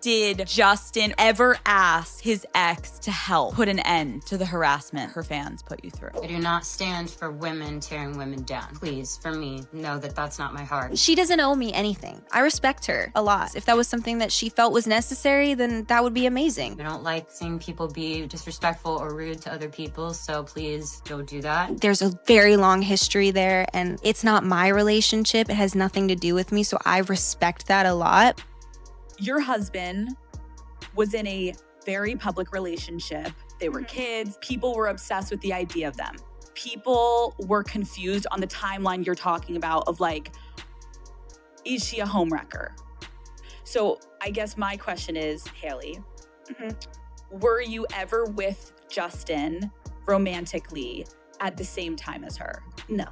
Did Justin ever ask his ex to help put an end to the harassment her fans put you through? I do not stand for women tearing women down. Please, for me, know that that's not my heart. She doesn't owe me anything. I respect her a lot. If that was something that she felt was necessary, then that would be amazing. I don't like seeing people be disrespectful or rude to other people, so please don't do that. There's a very long history there, and it's not my relationship. It has nothing to do with me, so I respect that a lot. Your husband was in a very public relationship. They were kids. People were obsessed with the idea of them. People were confused on the timeline you're talking about of like, is she a homewrecker? So I guess my question is, Hailey, were you ever with Justin romantically at the same time as her? No,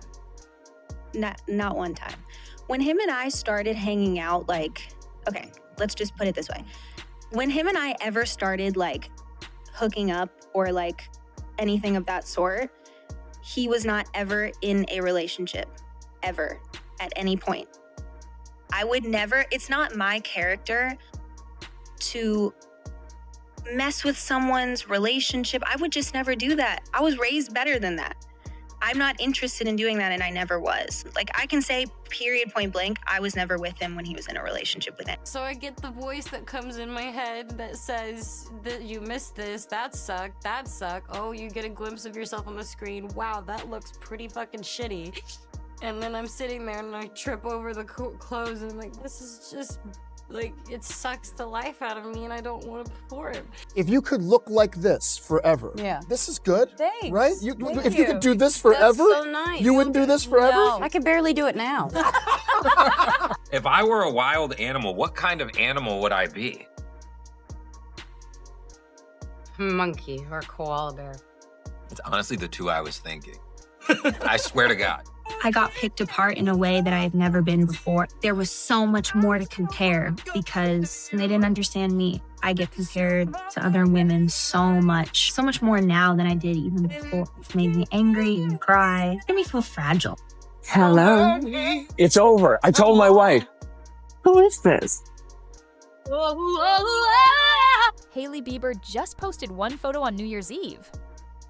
not one time. When him and I started hanging out, okay, let's just put it this way. When him and I ever started hooking up or anything of that sort, he was not ever in a relationship, ever, at any point. I would never, it's not my character to mess with someone's relationship. I would just never do that. I was raised better than that. I'm not interested in doing that, and I never was. I can say, period, point blank, I was never with him when he was in a relationship with him. So I get the voice that comes in my head that says that you missed this, that sucked. Oh, you get a glimpse of yourself on the screen. Wow, that looks pretty fucking shitty. And then I'm sitting there and I trip over the clothes and I'm like, this is just, it sucks the life out of me and I don't want to perform. If you could look like this forever, this is good, Thanks. right? If you could do this forever, That's so nice. You wouldn't do this forever? No. I could barely do it now. If I were a wild animal, what kind of animal would I be? Monkey or koala bear. It's honestly the two I was thinking. I swear to God. I got picked apart in a way that I had never been before. There was so much more to compare because they didn't understand me. I get compared to other women so much more now than I did even before. It made me angry and cry. It made me feel fragile. Hello? It's over. I told my wife. Who is this? Hailey Bieber just posted one photo on New Year's Eve.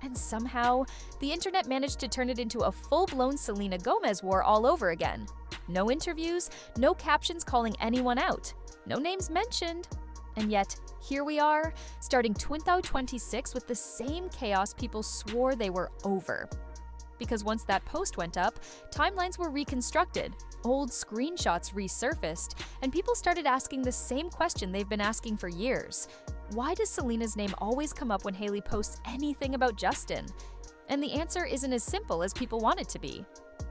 And somehow, the internet managed to turn it into a full-blown Selena Gomez war all over again. No interviews, no captions calling anyone out, no names mentioned. And yet, here we are, starting 2026 with the same chaos people swore they were over. Because once that post went up, timelines were reconstructed, old screenshots resurfaced, and people started asking the same question they've been asking for years. Why does Selena's name always come up when Hailey posts anything about Justin? And the answer isn't as simple as people want it to be.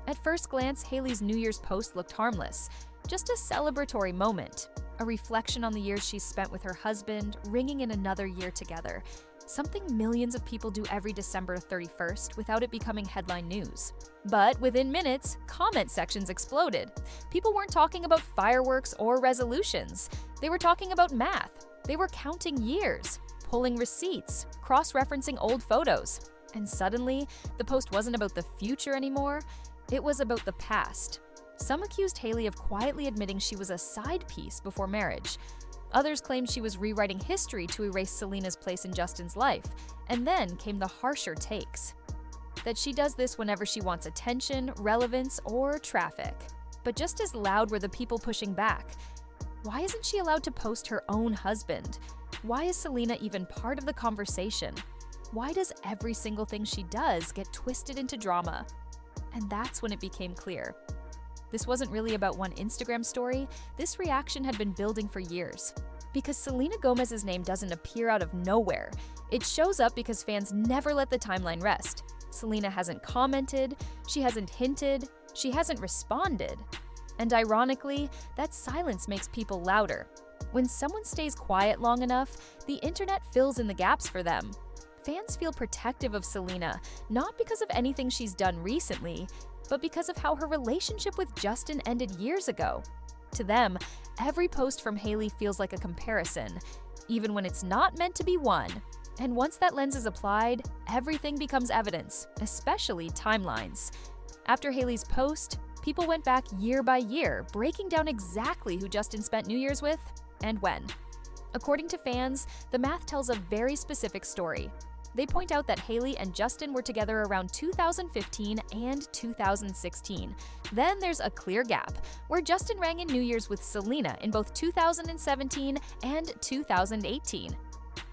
At first glance, Hailey's New Year's post looked harmless, just a celebratory moment, a reflection on the years she's spent with her husband, ringing in another year together, something millions of people do every December 31st without it becoming headline news. But within minutes, comment sections exploded. People weren't talking about fireworks or resolutions. They were talking about math. They were counting years, pulling receipts, cross-referencing old photos. And suddenly, the post wasn't about the future anymore, it was about the past. Some accused Hailey of quietly admitting she was a side piece before marriage. Others claimed she was rewriting history to erase Selena's place in Justin's life. And then came the harsher takes. That she does this whenever she wants attention, relevance, or traffic. But just as loud were the people pushing back. Why isn't she allowed to post her own husband? Why is Selena even part of the conversation? Why does every single thing she does get twisted into drama? And that's when it became clear. This wasn't really about one Instagram story, this reaction had been building for years. Because Selena Gomez's name doesn't appear out of nowhere. It shows up because fans never let the timeline rest. Selena hasn't commented, she hasn't hinted, she hasn't responded. And ironically, that silence makes people louder. When someone stays quiet long enough, the internet fills in the gaps for them. Fans feel protective of Selena, not because of anything she's done recently, but because of how her relationship with Justin ended years ago. To them, every post from Hailey feels like a comparison, even when it's not meant to be one. And once that lens is applied, everything becomes evidence, especially timelines. After Hailey's post, people went back year by year, breaking down exactly who Justin spent New Year's with and when. According to fans, the math tells a very specific story. They point out that Hailey and Justin were together around 2015 and 2016. Then there's a clear gap, where Justin rang in New Year's with Selena in both 2017 and 2018.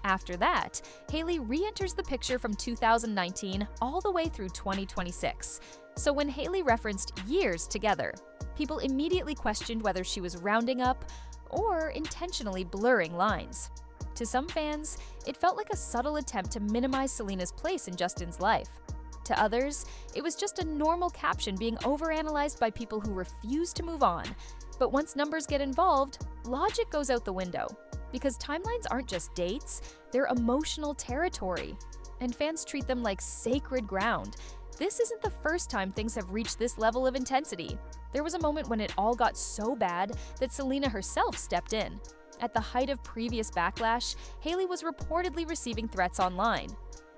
After that, Hailey re-enters the picture from 2019 all the way through 2026. So when Hailey referenced years together, people immediately questioned whether she was rounding up or intentionally blurring lines. To some fans, it felt like a subtle attempt to minimize Selena's place in Justin's life. To others, it was just a normal caption being overanalyzed by people who refuse to move on. But once numbers get involved, logic goes out the window. Because timelines aren't just dates, they're emotional territory. And fans treat them like sacred ground. This isn't the first time things have reached this level of intensity. There was a moment when it all got so bad that Selena herself stepped in. At the height of previous backlash, Hailey was reportedly receiving threats online.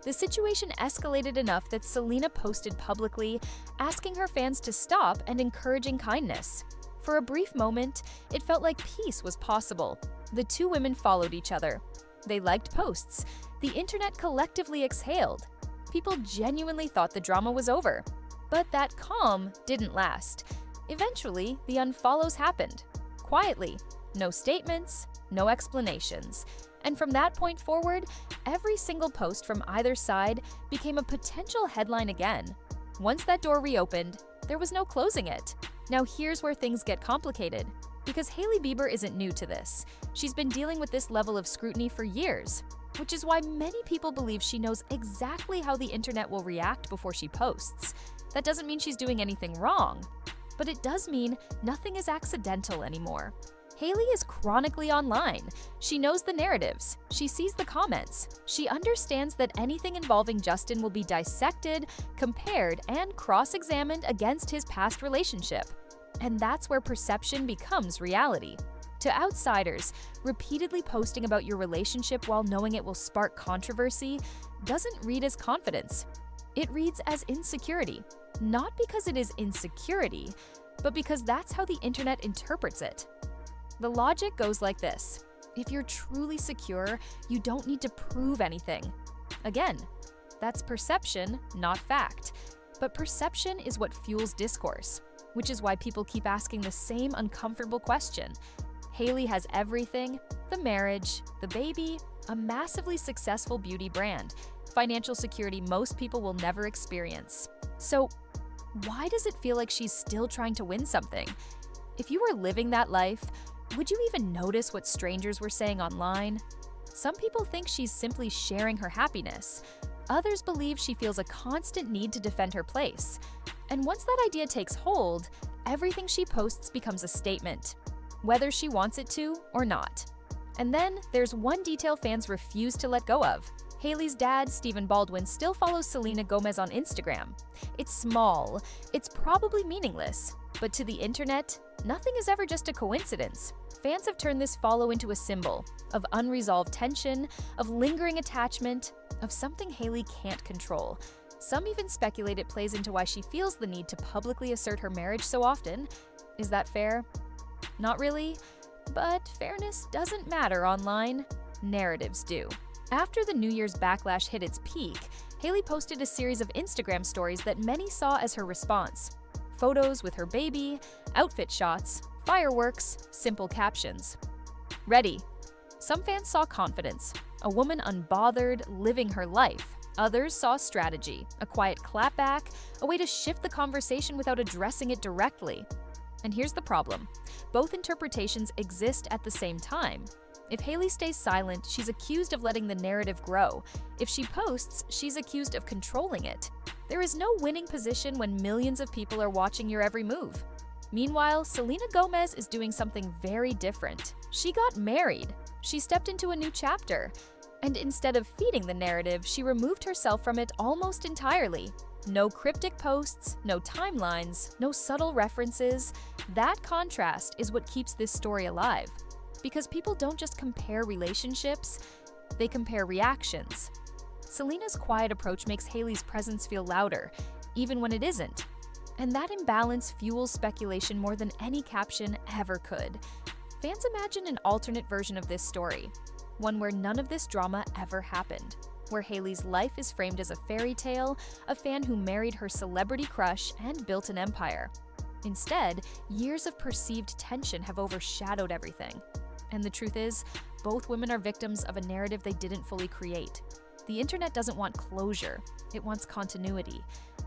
The situation escalated enough that Selena posted publicly, asking her fans to stop and encouraging kindness. For a brief moment, it felt like peace was possible. The two women followed each other. They liked posts. The internet collectively exhaled. People genuinely thought the drama was over. But that calm didn't last. Eventually, the unfollows happened. Quietly. No statements, no explanations. And from that point forward, every single post from either side became a potential headline again. Once that door reopened, there was no closing it. Now here's where things get complicated. Because Hailey Bieber isn't new to this. She's been dealing with this level of scrutiny for years, which is why many people believe she knows exactly how the internet will react before she posts. That doesn't mean she's doing anything wrong, but it does mean nothing is accidental anymore. Hailey is chronically online. She knows the narratives. She sees the comments. She understands that anything involving Justin will be dissected, compared, and cross-examined against his past relationship. And that's where perception becomes reality. To outsiders, repeatedly posting about your relationship while knowing it will spark controversy doesn't read as confidence. It reads as insecurity. Not because it is insecurity, but because that's how the internet interprets it. The logic goes like this. If you're truly secure, you don't need to prove anything. Again, that's perception, not fact. But perception is what fuels discourse, which is why people keep asking the same uncomfortable question. Hailey has everything: the marriage, the baby, a massively successful beauty brand, financial security most people will never experience. So, why does it feel like she's still trying to win something? If you were living that life, would you even notice what strangers were saying online? Some people think she's simply sharing her happiness. Others believe she feels a constant need to defend her place. And once that idea takes hold, everything she posts becomes a statement, whether she wants it to or not. And then there's one detail fans refuse to let go of. Hailey's dad, Stephen Baldwin, still follows Selena Gomez on Instagram. It's small, it's probably meaningless, but to the internet, nothing is ever just a coincidence. Fans have turned this follow into a symbol of unresolved tension, of lingering attachment, of something Hailey can't control. Some even speculate it plays into why she feels the need to publicly assert her marriage so often. Is that fair? Not really, but fairness doesn't matter online. Narratives do. After the New Year's backlash hit its peak, Hailey posted a series of Instagram stories that many saw as her response. Photos with her baby, outfit shots, fireworks, simple captions. Ready. Some fans saw confidence, a woman unbothered, living her life. Others saw strategy, a quiet clapback, a way to shift the conversation without addressing it directly. And here's the problem. Both interpretations exist at the same time. If Hailey stays silent, she's accused of letting the narrative grow. If she posts, she's accused of controlling it. There is no winning position when millions of people are watching your every move. Meanwhile, Selena Gomez is doing something very different. She got married. She stepped into a new chapter. And instead of feeding the narrative, she removed herself from it almost entirely. No cryptic posts, no timelines, no subtle references. That contrast is what keeps this story alive. Because people don't just compare relationships, they compare reactions. Selena's quiet approach makes Hailey's presence feel louder, even when it isn't. And that imbalance fuels speculation more than any caption ever could. Fans imagine an alternate version of this story. one where none of this drama ever happened, where Hailey's life is framed as a fairy tale, a fan who married her celebrity crush and built an empire. Instead, years of perceived tension have overshadowed everything. And the truth is, both women are victims of a narrative they didn't fully create. The internet doesn't want closure, it wants continuity.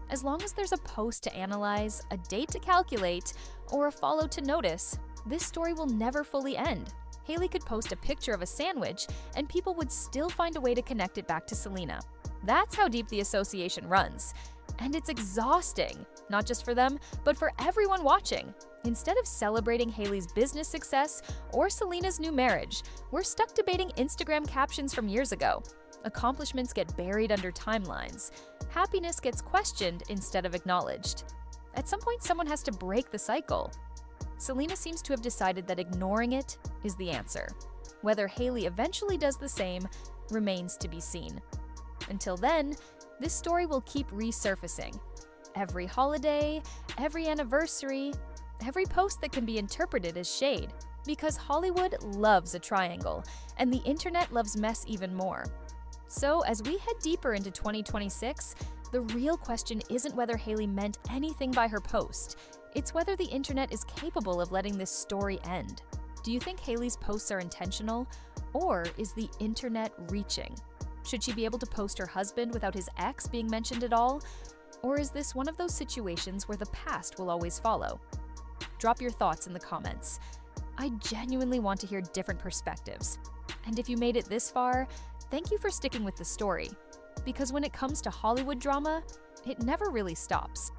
As long as there's a post to analyze, a date to calculate, or a follow to notice, this story will never fully end. Hailey could post a picture of a sandwich, and people would still find a way to connect it back to Selena. That's how deep the association runs. And it's exhausting, not just for them, but for everyone watching. Instead of celebrating Hailey's business success or Selena's new marriage, we're stuck debating Instagram captions from years ago. Accomplishments get buried under timelines. Happiness gets questioned instead of acknowledged. At some point, someone has to break the cycle. Selena seems to have decided that ignoring it is the answer. Whether Hailey eventually does the same remains to be seen. Until then, this story will keep resurfacing. Every holiday, every anniversary, every post that can be interpreted as shade. Because Hollywood loves a triangle, and the internet loves mess even more. So as we head deeper into 2026, the real question isn't whether Hailey meant anything by her post. It's whether the internet is capable of letting this story end. Do you think Hailey's posts are intentional, or is the internet reaching? Should she be able to post her husband without his ex being mentioned at all? Or is this one of those situations where the past will always follow? Drop your thoughts in the comments. I genuinely want to hear different perspectives. And if you made it this far, thank you for sticking with the story. Because when it comes to Hollywood drama, it never really stops.